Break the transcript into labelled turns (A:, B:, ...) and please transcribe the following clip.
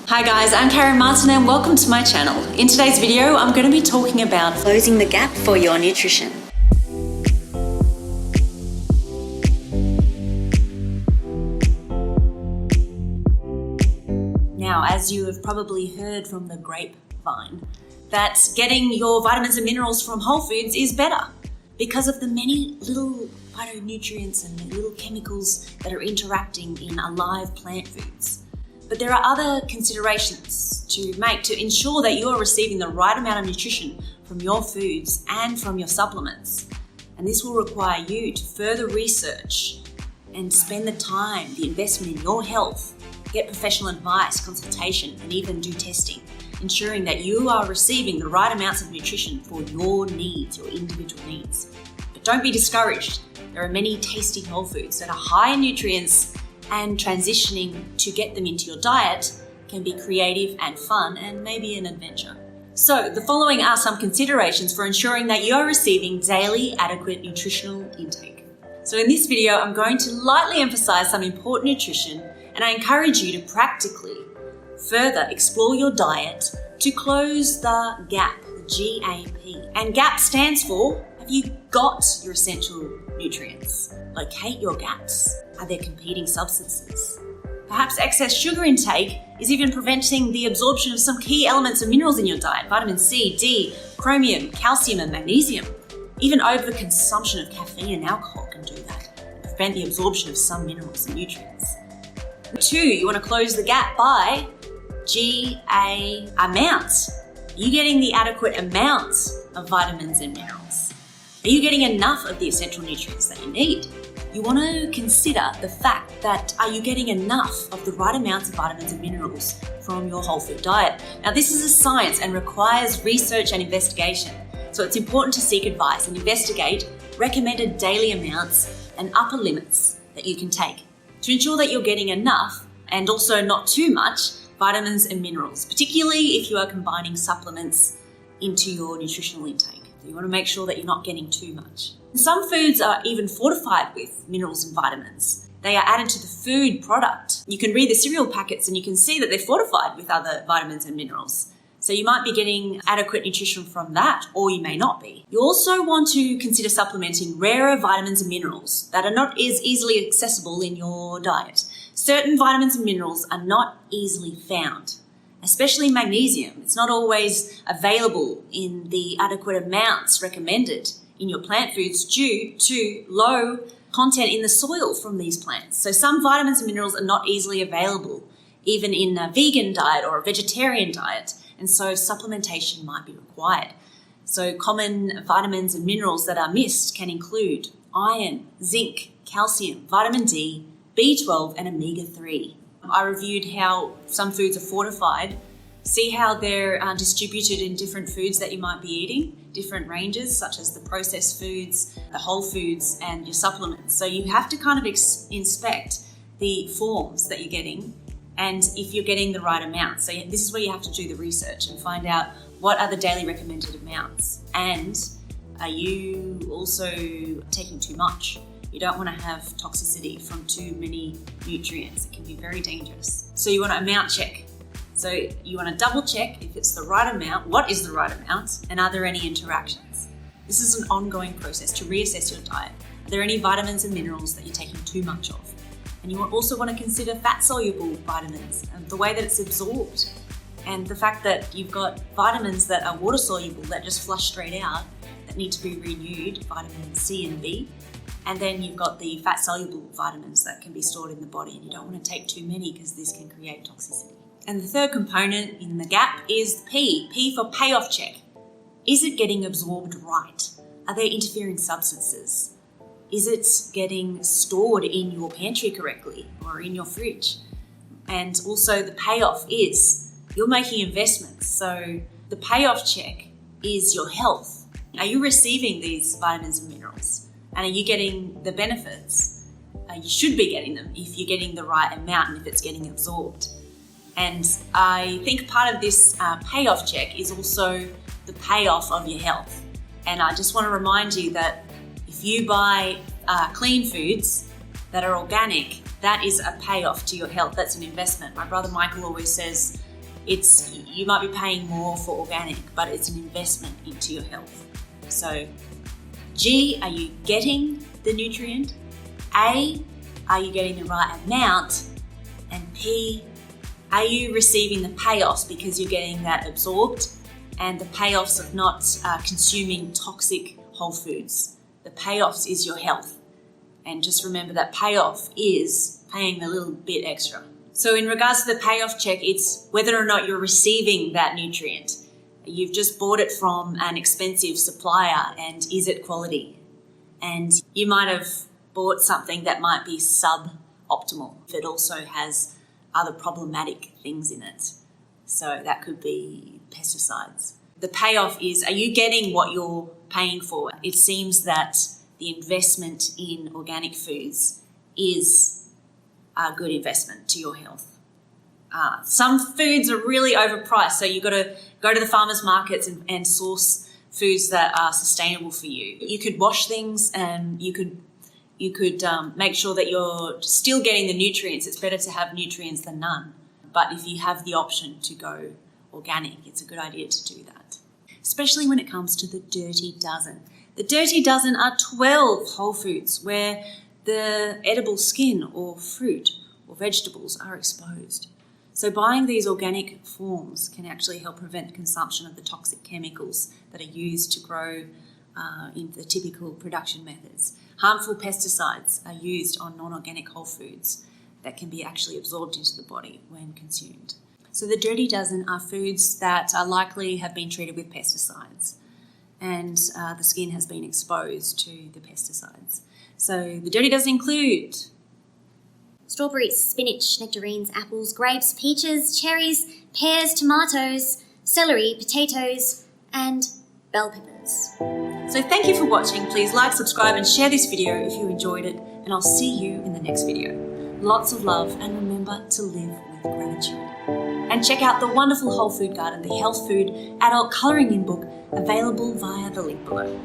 A: Hi guys, I'm Karen Martin and welcome to my channel. In today's video, I'm going to be talking about closing the gap for your nutrition. Now, as you have probably heard from the grapevine, that getting your vitamins and minerals from whole foods is better because of the many little phytonutrients and the little chemicals that are interacting in alive plant foods. But there are other considerations to make to ensure that you are receiving the right amount of nutrition from your foods and from your supplements. And this will require you to further research and spend the time, the investment in your health, get professional advice, consultation, and even do testing, ensuring that you are receiving the right amounts of nutrition for your needs, your individual needs. But don't be discouraged. There are many tasty whole foods that are high in nutrients, and transitioning to get them into your diet can be creative and fun and maybe an adventure. So the following are some considerations for ensuring that you are receiving daily adequate nutritional intake. So in this video, I'm going to lightly emphasize some important nutrition, and I encourage you to practically further explore your diet to close the gap, GAP. And GAP stands for, have you got your essential nutrients? Locate your gaps. Are there competing substances? Perhaps excess sugar intake is even preventing the absorption of some key elements and minerals in your diet, vitamin C, D, chromium, calcium, and magnesium. Even overconsumption of caffeine and alcohol can do that and prevent the absorption of some minerals and nutrients. 2, you want to close the gap by GA amount. Are you getting the adequate amount of vitamins and minerals? Are you getting enough of the essential nutrients that you need? You want to consider the fact that are you getting enough of the right amounts of vitamins and minerals from your whole food diet? Now, this is a science and requires research and investigation. So it's important to seek advice and investigate recommended daily amounts and upper limits that you can take to ensure that you're getting enough and also not too much vitamins and minerals, particularly if you are combining supplements into your nutritional intake. You want to make sure that you're not getting too much. Some foods are even fortified with minerals and vitamins. They are added to the food product. You can read the cereal packets and you can see that they're fortified with other vitamins and minerals. So you might be getting adequate nutrition from that, or you may not be. You also want to consider supplementing rarer vitamins and minerals that are not as easily accessible in your diet. Certain vitamins and minerals are not easily found, especially magnesium. It's not always available in the adequate amounts recommended in your plant foods due to low content in the soil from these plants. So some vitamins and minerals are not easily available, even in a vegan diet or a vegetarian diet, and so supplementation might be required. So common vitamins and minerals that are missed can include iron, zinc, calcium, vitamin D, B12, and omega-3. I reviewed how some foods are fortified. See how they're distributed in different foods that you might be eating, different ranges such as the processed foods, the whole foods, and your supplements. So you have to kind of inspect the forms that you're getting and if you're getting the right amount. So this is where you have to do the research and find out what are the daily recommended amounts, and are you also taking too much? You don't want to have toxicity from too many nutrients. It can be very dangerous. So you want to amount check. So you want to double check if it's the right amount, what is the right amount, and are there any interactions? This is an ongoing process to reassess your diet. Are there any vitamins and minerals that you're taking too much of? And you also want to consider fat-soluble vitamins and the way that it's absorbed, and the fact that you've got vitamins that are water-soluble that just flush straight out that need to be renewed, vitamin C and B. And then you've got the fat-soluble vitamins that can be stored in the body, and you don't want to take too many because this can create toxicity. And the third component in the gap is P for payoff check. Is it getting absorbed right? Are there interfering substances? Is it getting stored in your pantry correctly or in your fridge? And also the payoff is you're making investments. So the payoff check is your health. Are you receiving these vitamins and minerals? And are you getting the benefits? You should be getting them if you're getting the right amount and if it's getting absorbed. And I think part of this payoff check is also the payoff of your health. And I just want to remind you that if you buy clean foods that are organic, that is a payoff to your health. That's an investment. My brother Michael always says you might be paying more for organic, but it's an investment into your health. So G, are you getting the nutrient? A, are you getting the right amount? And P, are you receiving the payoffs because you're getting that absorbed, and the payoffs of not consuming toxic whole foods? The payoffs is your health. And just remember that payoff is paying a little bit extra. So in regards to the payoff check, it's whether or not you're receiving that nutrient. You've just bought it from an expensive supplier, and is it quality? And you might have bought something that might be suboptimal. It also has other problematic things in it. So that could be pesticides. The payoff is, are you getting what you're paying for? It seems that the investment in organic foods is a good investment to your health. Some foods are really overpriced, so you've got to go to the farmers markets and source foods that are sustainable for you. You could wash things, and you could make sure that you're still getting the nutrients. It's better to have nutrients than none. But if you have the option to go organic, it's a good idea to do that, especially when it comes to the dirty dozen. The dirty dozen are 12 whole foods where the edible skin or fruit or vegetables are exposed. So buying these organic forms can actually help prevent the consumption of the toxic chemicals that are used to grow in the typical production methods. Harmful pesticides are used on non-organic whole foods that can be actually absorbed into the body when consumed. So the dirty dozen are foods that are likely have been treated with pesticides, and the skin has been exposed to the pesticides. So the dirty dozen include
B: strawberries, spinach, nectarines, apples, grapes, peaches, cherries, pears, tomatoes, celery, potatoes, and bell peppers.
A: So thank you for watching. Please like, subscribe, and share this video if you enjoyed it, and I'll see you in the next video. Lots of love, and remember to live with gratitude. And check out the wonderful Whole Food Garden, the Health Food Adult Colouring In book, available via the link below.